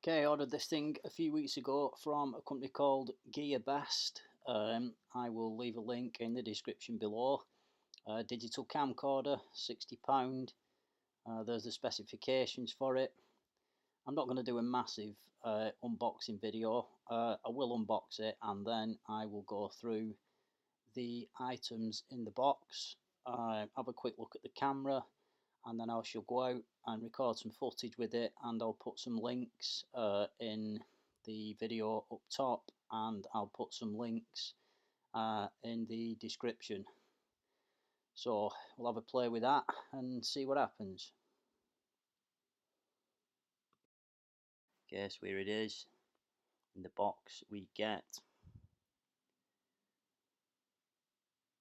Okay, I ordered this thing a few weeks ago from a company called GearBest. I will leave a link in the description below. Digital camcorder, £60. There's the specifications for it. I'm not going to do a massive unboxing video. I will unbox it and then I will go through the items in the box, have a quick look at the camera, and then I shall go out and record some footage with it, and I'll put some links in the video up top, and I'll put some links in the description. So we'll have a play with that and see what happens. Okay, so here it is. In the box we get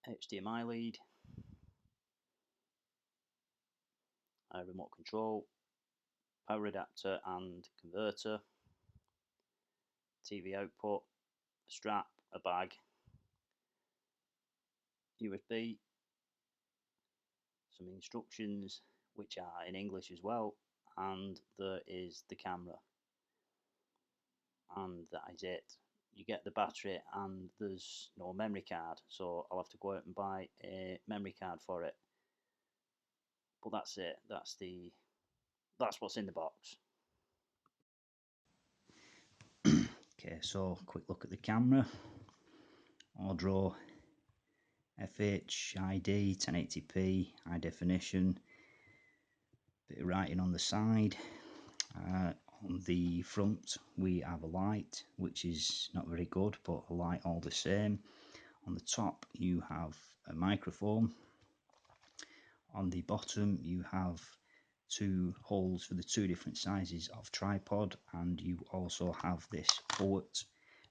HDMI lead, a remote control, power adapter and converter, TV output, a strap, a bag, USB, some instructions which are in English as well, and there is the camera, and that is it. You get the battery and there's no memory card, so I'll have to go out and buy a memory card for it. But that's it. That's what's in the box. Okay, so quick look at the camera. Ordro HD 1080p, high definition. Bit of writing on the side. On the front we have a light, which is not very good, but a light all the same. On the top you have a microphone. On the bottom you have two holes for the two different sizes of tripod, and you also have this port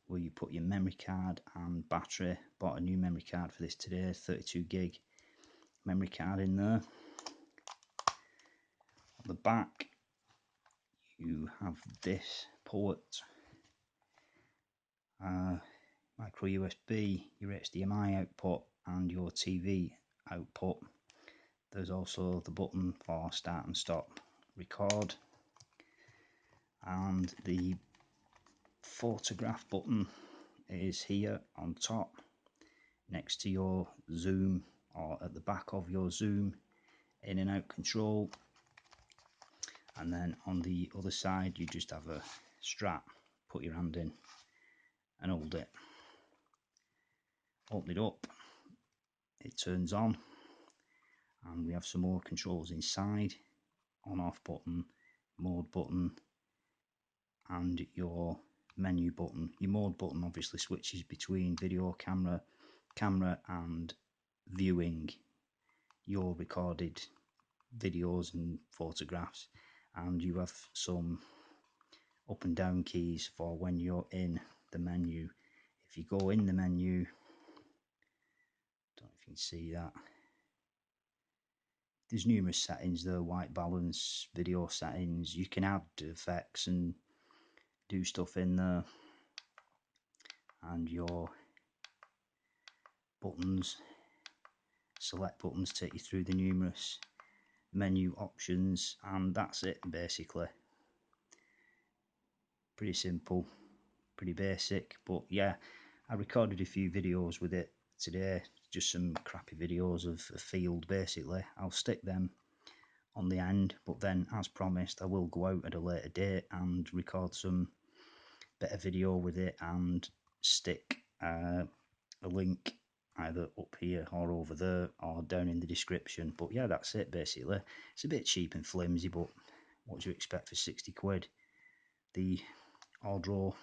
where you put your memory card and battery. Bought a new memory card for this today, 32 gig memory card in there. On the back you have this port, micro USB, your HDMI output and your TV output. There's also the button for start and stop record, and the photograph button is here on top next to your zoom, or at the back of your zoom in and out control. And then on the other side you just have a strap, put your hand in and hold it. Open it up, it turns on, and we have some more controls inside: on off button, mode button and your menu button. Your mode button obviously switches between video camera and viewing your recorded videos and photographs, and you have some up and down keys for when you're in the menu. If you go in the menu, don't know if you can see that, there's numerous settings there: white balance, video settings. You can add effects and do stuff in there, and your buttons, select buttons, take you through the numerous menu options, and that's it basically. Pretty simple, pretty basic, but yeah, I recorded a few videos with it today, just some crappy videos of a field basically. I'll stick them on the end, but then as promised I will go out at a later date and record some better video with it and stick a link either up here or over there or down in the description. But yeah, that's it basically. It's a bit cheap and flimsy, but what do you expect for 60 quid? The Ordro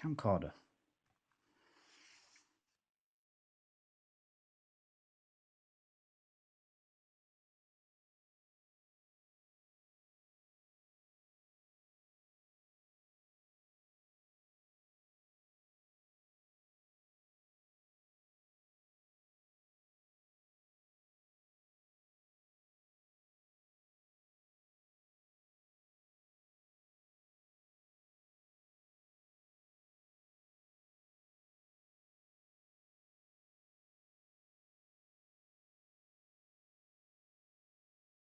camcorder.